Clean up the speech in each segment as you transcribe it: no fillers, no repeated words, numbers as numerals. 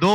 2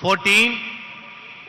14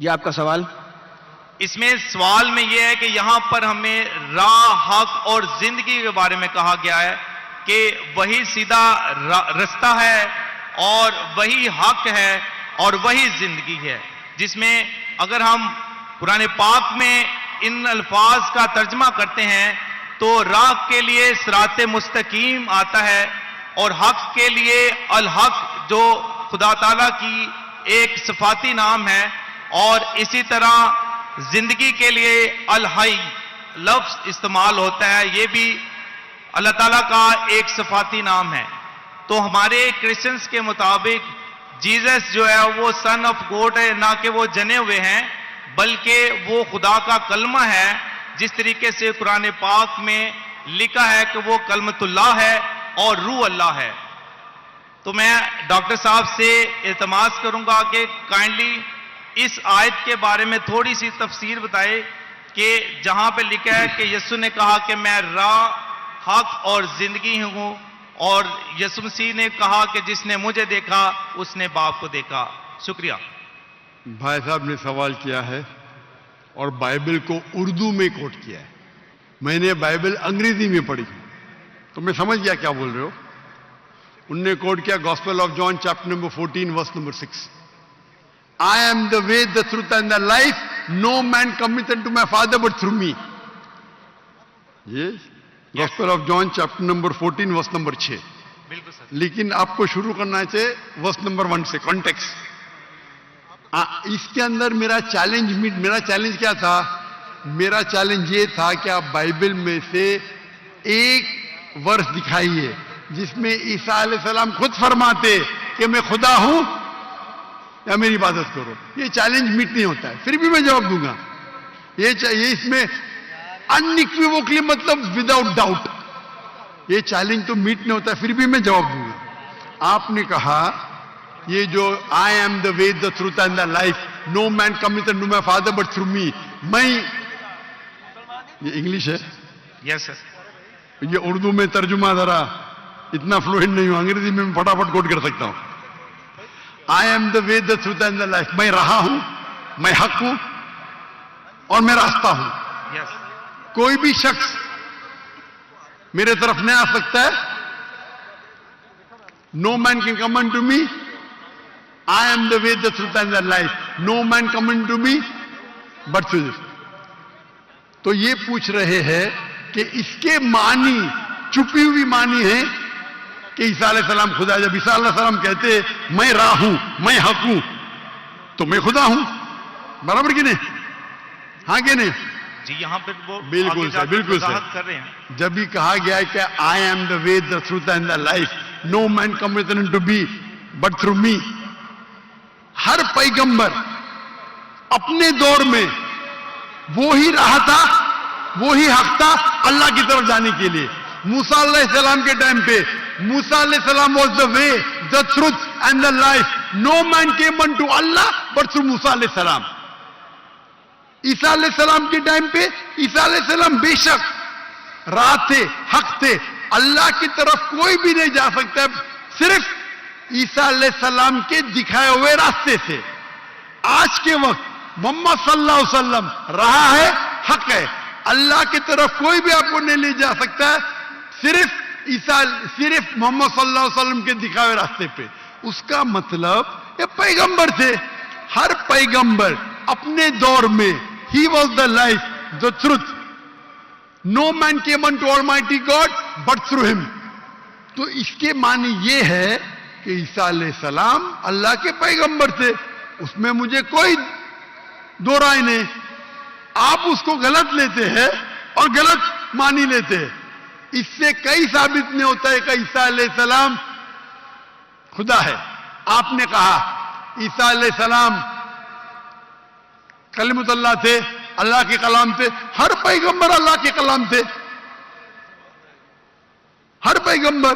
یہ آپ کا سوال. اس میں سوال میں یہ ہے کہ یہاں پر ہمیں راہ، حق اور زندگی کے بارے میں کہا گیا ہے کہ وہی سیدھا رستہ ہے اور وہی حق ہے اور وہی زندگی ہے، جس میں اگر ہم قرآن پاک میں ان الفاظ کا ترجمہ کرتے ہیں تو راہ کے لیے صراط مستقیم آتا ہے اور حق کے لیے الحق جو خدا تعالیٰ کی ایک صفاتی نام ہے، اور اسی طرح زندگی کے لیے الحی لفظ استعمال ہوتا ہے، یہ بھی اللہ تعالیٰ کا ایک صفاتی نام ہے. تو ہمارے کرسچنز کے مطابق جیزس جو ہے وہ سن آف گوڈ ہے، نہ کہ وہ جنے ہوئے ہیں بلکہ وہ خدا کا کلمہ ہے، جس طریقے سے قرآن پاک میں لکھا ہے کہ وہ کلمۃ اللہ ہے اور روح اللہ ہے. تو میں ڈاکٹر صاحب سے التماس کروں گا کہ کائنڈلی اس آیت کے بارے میں تھوڑی سی تفسیر بتائے کہ جہاں پہ لکھا ہے کہ یسوع نے کہا کہ میں راہ، حق اور زندگی ہوں، اور یسوع مسیح نے کہا کہ جس نے مجھے دیکھا اس نے باپ کو دیکھا. شکریہ. بھائی صاحب نے سوال کیا ہے اور بائبل کو اردو میں کوٹ کیا ہے. میں نے بائبل انگریزی میں پڑھی تو میں سمجھ گیا کیا بول رہے ہو. انہوں نے کوٹ کیا gospel of John chapter number 14 verse number 6. I am the way, the truth and the life. No man cometh unto my Father but through me. Yes. Gospel of John chapter number 14 verse number 6. بالکل سر. لیکن آپ کو شروع کرنا چاہیے verse number 1 سے context. اس کے اندر میرا چیلنج کیا تھا؟ میرا چیلنج یہ تھا کہ آپ بائبل میں سے ایک ورس دکھائیے جس میں عیسیٰ علیہ السلام خود فرماتے کہ میں خدا ہوں یا میری عبادت کرو. یہ چیلنج میٹ نہیں ہوتا ہے، پھر بھی میں جواب دوں گا. یہ اس میں انیکویوکلی مطلب وداؤٹ ڈاؤٹ یہ چیلنج تو میٹ نہیں ہوتا ہے، پھر بھی میں جواب دوں گا. آپ نے کہا یہ جو I am the way the truth and the life, no man cometh unto my Father but through me. میں یہ انگلش ہے، یس سر. یہ اردو میں ترجمہ ذرا اتنا فلوئنٹ نہیں ہوں، انگریزی میں فٹافٹ کوٹ کر سکتا ہوں. آئی am the way the truth and the life. میں رہا ہوں، میں حق ہوں اور میں راستہ ہوں. یس. کوئی بھی شخص میرے طرف نہیں آ سکتا ہے. No man can come unto me. I am the way the truth and the life. No man come unto me but through. تو یہ پوچھ رہے ہیں کہ اس کے معنی چھپی ہوئی معنی ہے کہ عیسیٰ علیہ السلام خدا. جب عیسیٰ علیہ السلام کہتے ہیں میں راہ ہوں، میں حق ہوں، تو میں خدا ہوں. برابر کہ نہیں؟ ہاں کہ نہیں؟ جی یہاں پہ وہ بالکل سر، بالکل سر. کر رہے ہیں. جب بھی کہا گیا ہے کہ I am the way the truth and the life, no man cometh unto me but through me. ہر پیغمبر اپنے دور میں وہی راہ تھا، وہی حق تھا اللہ کی طرف جانے کے لیے. موسیٰ علیہ السلام کے ٹائم پہ موسیٰ علیہ السلام was the way the truth and the life. No man came unto Allah but through Musa علیہ السلام. عیسیٰ علیہ السلام کے ٹائم پہ عیسیٰ علیہ السلام بے شک راہ تھے، حق تھے. اللہ کی طرف کوئی بھی نہیں جا سکتا صرف عیسیٰ علیہ السلام کے دکھائے ہوئے راستے سے. آج کے وقت محمد صلی اللہ علیہ وسلم راہ ہے، حق ہے. اللہ کی طرف کوئی بھی آپ کو نہیں لے جا سکتا ہے صرف محمد صلی اللہ علیہ وسلم کے دکھائے ہوئے راستے پہ. اس کا مطلب یہ پیغمبر تھے. ہر پیغمبر اپنے دور میں he was the life, the truth. No man came unto Almighty God but through him. تو اس کے معنی یہ ہے کہ عیسیٰ علیہ السلام اللہ کے پیغمبر تھے. اس میں مجھے کوئی دو رائے نہیں. آپ اس کو غلط لیتے ہیں اور غلط مانی لیتے ہیں. اس سے کئی ثابت نہیں ہوتا ہے کہ عیسیٰ علیہ السلام خدا ہے. آپ نے کہا عیسیٰ علیہ السلام کلمۃ اللہ تھے، اللہ کے کلام تھے. ہر پیغمبر اللہ کے کلام تھے. ہر پیغمبر.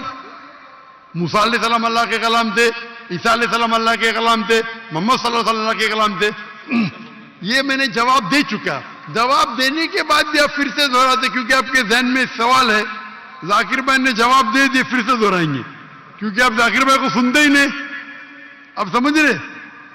موسیٰ علیہ السلام اللہ کے کلام تھے، عیسیٰ علیہ السلام اللہ کے کلام تھے، محمد صلی اللہ علیہ وسلم اللہ کے کلام تھے. یہ میں نے جواب دے چکا. جواب دینے کے بعد بھی آپ پھر سے دہراتے کیونکہ آپ کے ذہن میں سوال ہے. ذاکر بھائی نے جواب دے دیے، پھر سے دہرائیں گے کیونکہ آپ ذاکر بھائی کو سنتے ہی نہیں. آپ سمجھ رہے